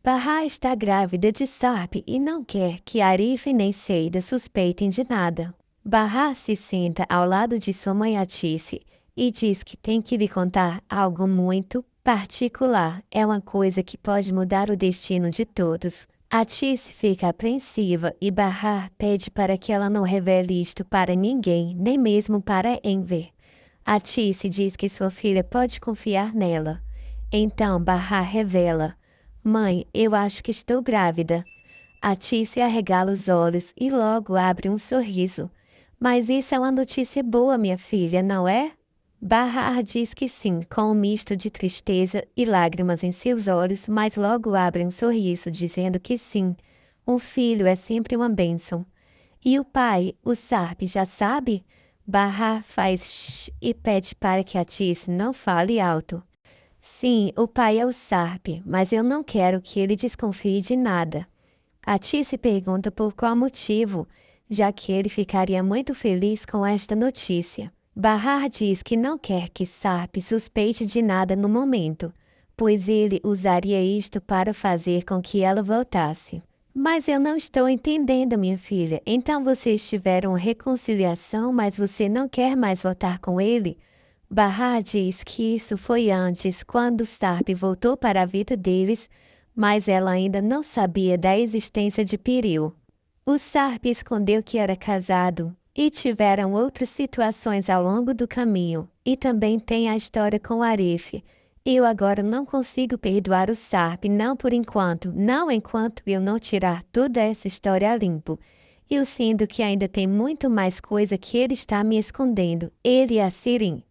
Bahar está grávida de Sarp e não quer que Arif nem Seida suspeitem de nada. Bahar se senta ao lado de sua mãe Atice e diz que tem que lhe contar algo muito particular. É uma coisa que pode mudar o destino de todos. Atice fica apreensiva e Bahar pede para que ela não revele isto para ninguém, nem mesmo para Enver. Atice diz que sua filha pode confiar nela. Então Bahar revela: Mãe, eu acho que estou grávida. Atice arregala os olhos e logo abre um sorriso. Mas isso é uma notícia boa, minha filha, não é? Bahar diz que sim, com um misto de tristeza e lágrimas em seus olhos, mas logo abre um sorriso, dizendo que sim, um filho é sempre uma bênção. E o pai, o Sarp, já sabe? Bahar faz shh e pede para que Atice não fale alto. Sim, o pai é o Sarp, mas eu não quero que ele desconfie de nada. Atice pergunta por qual motivo, já que ele ficaria muito feliz com esta notícia. Bahar diz que não quer que Sarp suspeite de nada no momento, pois ele usaria isto para fazer com que ela voltasse. Mas eu não estou entendendo, minha filha. Então vocês tiveram reconciliação, mas você não quer mais voltar com ele? Bahar diz que isso foi antes, quando Sarp voltou para a vida deles, mas ela ainda não sabia da existência de Piril. O Sarp escondeu que era casado e tiveram outras situações ao longo do caminho, e também tem a história com Arif. Eu agora não consigo perdoar o Sarp, não por enquanto, não enquanto eu não tirar toda essa história a limpo. Eu sinto que ainda tem muito mais coisa que ele está me escondendo, ele e a Sirin.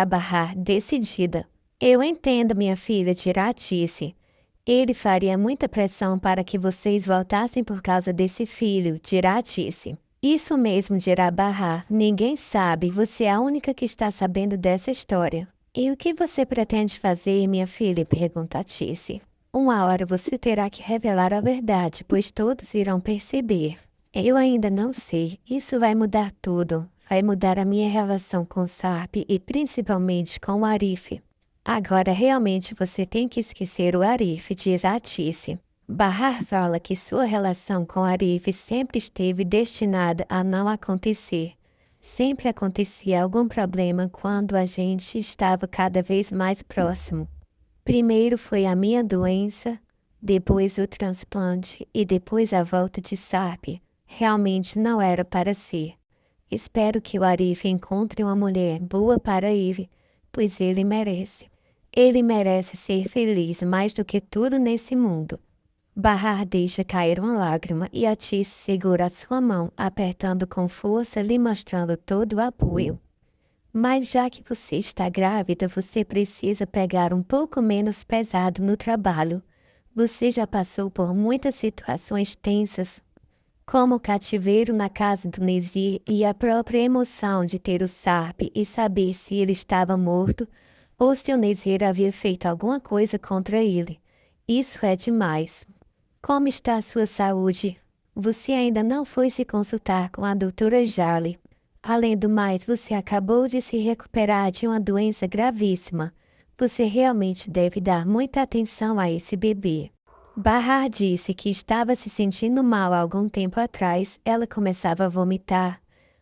Bahar decidida. Eu entendo, minha filha, Atice. Ele faria muita pressão para que vocês voltassem por causa desse filho, Atice. Isso mesmo, Bahar. Ninguém sabe, você é a única que está sabendo dessa história. E o que você pretende fazer, minha filha? Pergunta Atice. Uma hora você terá que revelar a verdade, pois todos irão perceber. Eu ainda não sei. Isso vai mudar tudo. Vai mudar a minha relação com Sarp e principalmente com o Arif. Agora realmente você tem que esquecer o Arif, diz Atice. Bahar fala que sua relação com Arif sempre esteve destinada a não acontecer. Sempre acontecia algum problema quando a gente estava cada vez mais próximo. Primeiro foi a minha doença, depois o transplante e depois a volta de Sarp. Realmente não era para ser. Espero que o Arif encontre uma mulher boa para ele, pois ele merece. Ele merece ser feliz mais do que tudo nesse mundo. Bahar deixa cair uma lágrima e Atice segura a sua mão, apertando com força, lhe mostrando todo o apoio. Mas já que você está grávida, você precisa pegar um pouco menos pesado no trabalho. Você já passou por muitas situações tensas, como o cativeiro na casa do Nezir e a própria emoção de ter o Sarp e saber se ele estava morto ou se o Nezir havia feito alguma coisa contra ele. Isso é demais. Como está a sua saúde? Você ainda não foi se consultar com a doutora Jale. Além do mais, você acabou de se recuperar de uma doença gravíssima. Você realmente deve dar muita atenção a esse bebê. Bahar disse que estava se sentindo mal há algum tempo atrás. Ela começava a vomitar.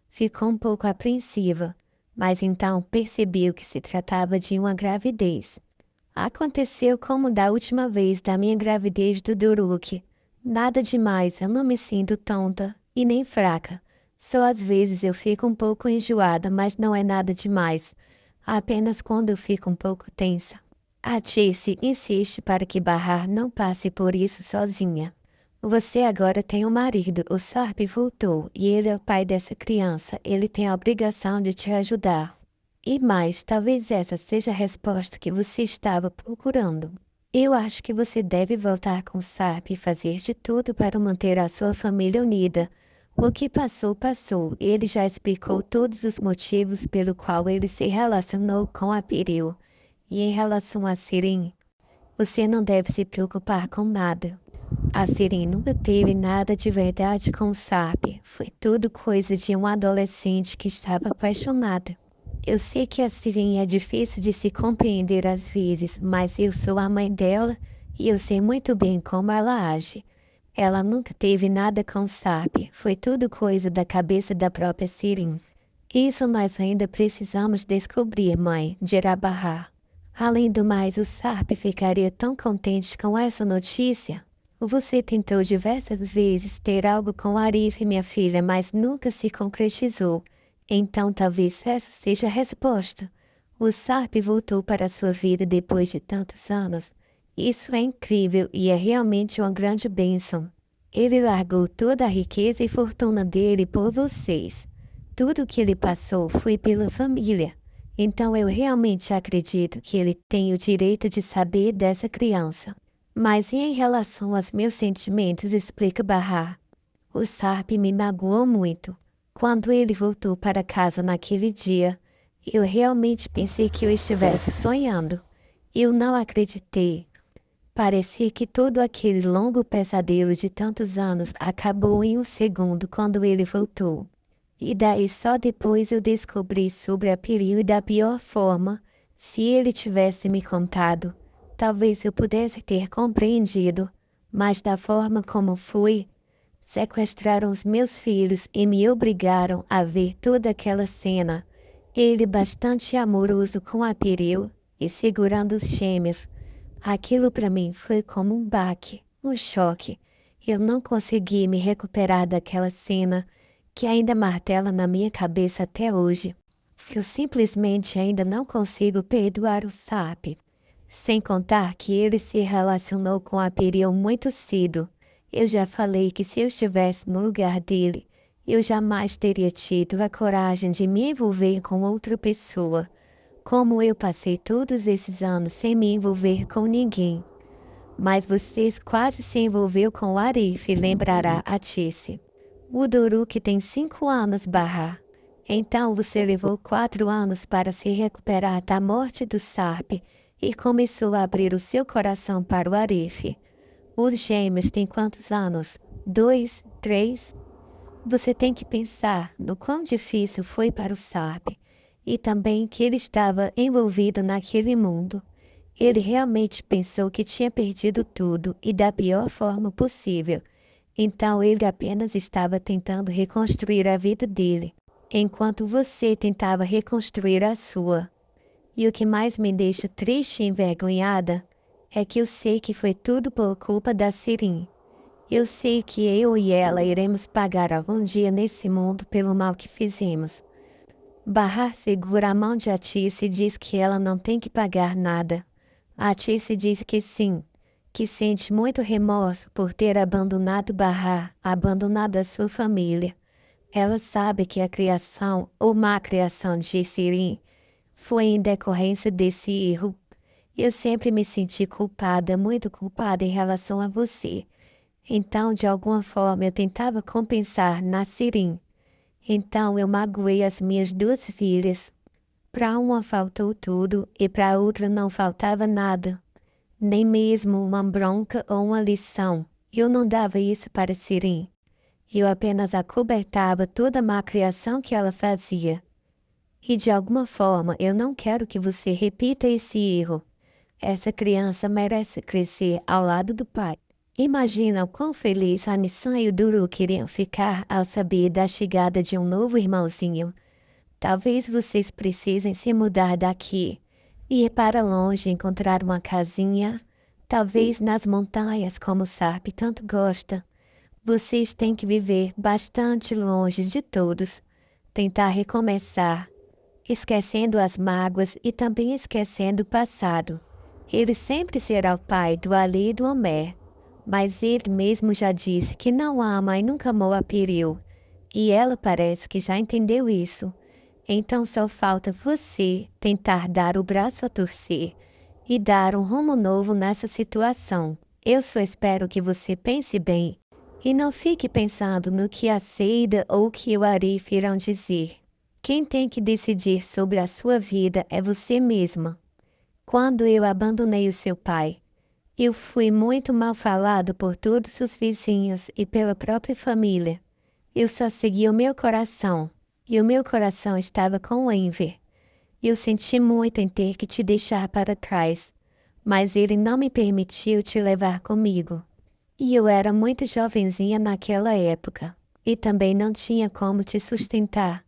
Ficou um pouco apreensiva, mas então percebeu que se tratava de uma gravidez. Aconteceu como da última vez da minha gravidez do Duruk. Nada demais, eu não me sinto tonta e nem fraca. Só às vezes eu fico um pouco enjoada, mas não é nada demais. Apenas quando eu fico um pouco tensa. A Atice insiste para que Bahar não passe por isso sozinha. Você agora tem um marido, o Sarp voltou, e ele é o pai dessa criança. Ele tem a obrigação de te ajudar. E mais, talvez essa seja a resposta que você estava procurando. Eu acho que você deve voltar com o Sarp e fazer de tudo para manter a sua família unida. O que passou, passou. Ele já explicou todos os motivos pelo qual ele se relacionou com a Piril. E em relação a Sirin, você não deve se preocupar com nada. A Sirin nunca teve nada de verdade com o Sarp. Foi tudo coisa de um adolescente que estava apaixonado. Eu sei que a Sirin é difícil de se compreender às vezes, mas eu sou a mãe dela E eu sei muito bem como ela age. Ela nunca teve nada com Sarp, foi tudo coisa da cabeça da própria Sirin. Isso nós ainda precisamos descobrir, mãe, dirá Bahar. Além do mais, o Sarp ficaria tão contente com essa notícia. Você tentou diversas vezes ter algo com Arif, minha filha, mas nunca se concretizou. Então talvez essa seja a resposta. O Sarp voltou para a sua vida depois de tantos anos. Isso é incrível e é realmente uma grande bênção. Ele largou toda a riqueza e fortuna dele por vocês. Tudo o que ele passou foi pela família. Então eu realmente acredito que ele tem o direito de saber dessa criança. Mas e em relação aos meus sentimentos, explica Bahar. O Sarp me magoou muito. Quando ele voltou para casa naquele dia, eu realmente pensei que eu estivesse sonhando. Eu não acreditei. Parecia que todo aquele longo pesadelo de tantos anos acabou em um segundo quando ele voltou. E daí só depois eu descobri sobre a Piril e da pior forma. Se ele tivesse me contado, talvez eu pudesse ter compreendido. Mas da forma como foi, sequestraram os meus filhos e me obrigaram a ver toda aquela cena. Ele bastante amoroso com a Piril e segurando os gêmeos. Aquilo para mim foi como um baque, um choque. Eu não consegui me recuperar daquela cena que ainda martela na minha cabeça até hoje. Eu simplesmente ainda não consigo perdoar o Sap. Sem contar que ele se relacionou com a Piril muito cedo. Eu já falei que se eu estivesse no lugar dele, eu jamais teria tido a coragem de me envolver com outra pessoa. Como eu passei todos esses anos sem me envolver com ninguém. Mas vocês quase se envolveu com o Arif, lembrará a Tice. O Duruk tem 5 anos, Barra. Então você levou 4 anos para se recuperar da morte do Sarp e começou a abrir o seu coração para o Arif. Os gêmeos têm quantos anos? 2, 3? Você tem que pensar no quão difícil foi para o Sarp e também que ele estava envolvido naquele mundo. Ele realmente pensou que tinha perdido tudo e da pior forma possível. Então ele apenas estava tentando reconstruir a vida dele, enquanto você tentava reconstruir a sua. E o que mais me deixa triste e envergonhada é que eu sei que foi tudo por culpa da Sirin. Eu sei que eu e ela iremos pagar algum dia nesse mundo pelo mal que fizemos. Bahar segura a mão de Atice e diz que ela não tem que pagar nada. Atice diz que sim, que sente muito remorso por ter abandonado Bahar, abandonado a sua família. Ela sabe que a criação ou má criação de Sirin foi em decorrência desse erro. Eu sempre me senti culpada, muito culpada em relação a você. Então, de alguma forma, eu tentava compensar na Sirin. Então, eu magoei as minhas 2 filhas. Para uma faltou tudo e para a outra não faltava nada. Nem mesmo uma bronca ou uma lição. Eu não dava isso para Sirin. Eu apenas acobertava toda a má criação que ela fazia. E de alguma forma, eu não quero que você repita esse erro. Essa criança merece crescer ao lado do pai. Imagina o quão feliz a Nissan e o Duru queriam ficar ao saber da chegada de um novo irmãozinho. Talvez vocês precisem se mudar daqui, ir para longe encontrar uma casinha, talvez nas montanhas como o Sarp tanto gosta. Vocês têm que viver bastante longe de todos, tentar recomeçar, esquecendo as mágoas e também esquecendo o passado. Ele sempre será o pai do Ali e do Homer. Mas ele mesmo já disse que não ama e nunca amou a Piril. E ela parece que já entendeu isso. Então só falta você tentar dar o braço a torcer e dar um rumo novo nessa situação. Eu só espero que você pense bem e não fique pensando no que a Seida ou o que o Arif irão dizer. Quem tem que decidir sobre a sua vida é você mesma. Quando eu abandonei o seu pai, eu fui muito mal falado por todos os vizinhos e pela própria família. Eu só segui o meu coração, e o meu coração estava com o Enver. Eu senti muito em ter que te deixar para trás, mas ele não me permitiu te levar comigo. E eu era muito jovenzinha naquela época, e também não tinha como te sustentar.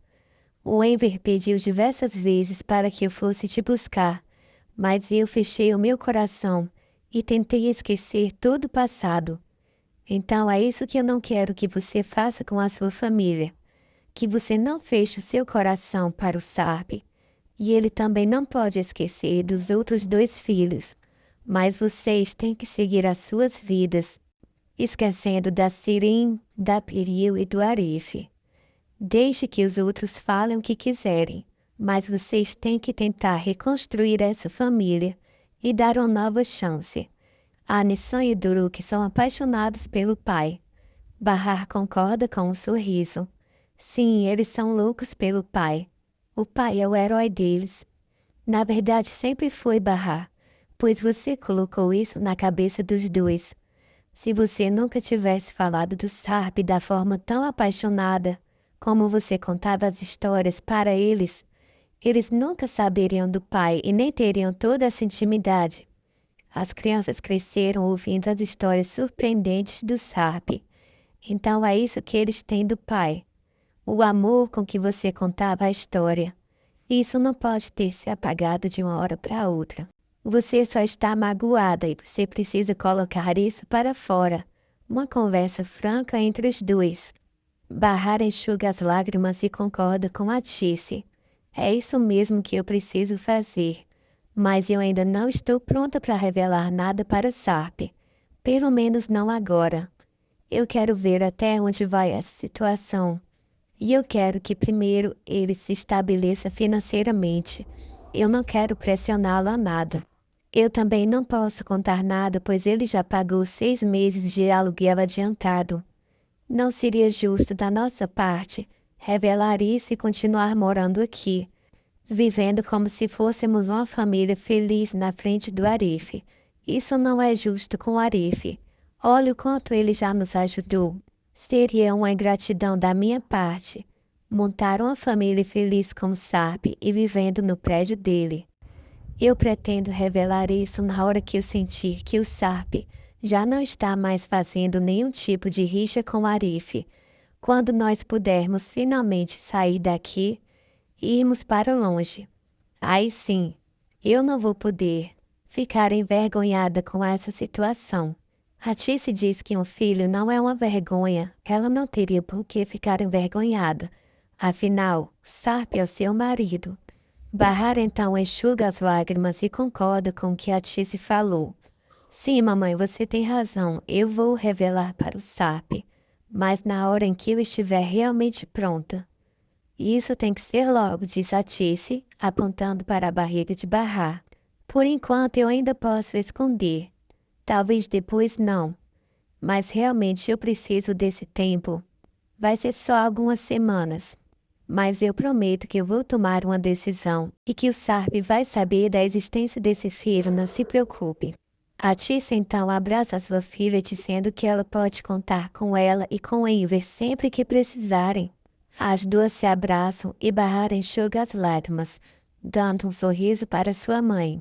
O Enver pediu diversas vezes para que eu fosse te buscar, mas eu fechei o meu coração e tentei esquecer todo o passado. Então é isso que eu não quero que você faça com a sua família. Que você não feche o seu coração para o Sarp. E ele também não pode esquecer dos outros dois filhos. Mas vocês têm que seguir as suas vidas, esquecendo da Sirin, da Piril e do Arif. Deixe que os outros falem o que quiserem, mas vocês têm que tentar reconstruir essa família e dar uma nova chance. A Nissan e Duruk são apaixonados pelo pai. Bahar concorda com um sorriso. Sim, eles são loucos pelo pai. O pai é o herói deles. Na verdade, sempre foi Bahar, pois você colocou isso na cabeça dos dois. Se você nunca tivesse falado do Sarp da forma tão apaixonada, como você contava as histórias para eles, eles nunca saberiam do pai e nem teriam toda essa intimidade. As crianças cresceram ouvindo as histórias surpreendentes do Sarp. Então é isso que eles têm do pai. O amor com que você contava a história. Isso não pode ter se apagado de uma hora para outra. Você só está magoada e você precisa colocar isso para fora. Uma conversa franca entre os dois. Bahar enxuga as lágrimas e concorda com a Tice. É isso mesmo que eu preciso fazer. Mas eu ainda não estou pronta para revelar nada para Sarp. Pelo menos não agora. Eu quero ver até onde vai essa situação. E eu quero que primeiro ele se estabeleça financeiramente. Eu não quero pressioná-lo a nada. Eu também não posso contar nada, pois ele já pagou 6 meses de aluguel adiantado. Não seria justo da nossa parte revelar isso e continuar morando aqui, vivendo como se fôssemos uma família feliz na frente do Arif. Isso não é justo com o Arif. Olha o quanto ele já nos ajudou. Seria uma ingratidão da minha parte montar uma família feliz com o Sarp e vivendo no prédio dele. Eu pretendo revelar isso na hora que eu sentir que o Sarp já não está mais fazendo nenhum tipo de rixa com o Arif. Quando nós pudermos finalmente sair daqui e irmos para longe. Aí sim, eu não vou poder ficar envergonhada com essa situação. A Tice diz que um filho não é uma vergonha. Ela não teria por que ficar envergonhada. Afinal, Sarp é o seu marido. Bahar então enxuga as lágrimas e concorda com o que a Tice falou. Sim, mamãe, você tem razão. Eu vou revelar para o Sarp. Mas na hora em que eu estiver realmente pronta. Isso tem que ser logo, disse a Tice, apontando para a barriga de Bahar. Por enquanto eu ainda posso esconder. Talvez depois não. Mas realmente eu preciso desse tempo. Vai ser só algumas semanas. Mas eu prometo que eu vou tomar uma decisão e que o Sarp vai saber da existência desse filho, não se preocupe. A Tice então abraça sua filha dizendo que ela pode contar com ela e com Enver sempre que precisarem. As duas se abraçam e Bahar enxuga as lágrimas, dando um sorriso para sua mãe.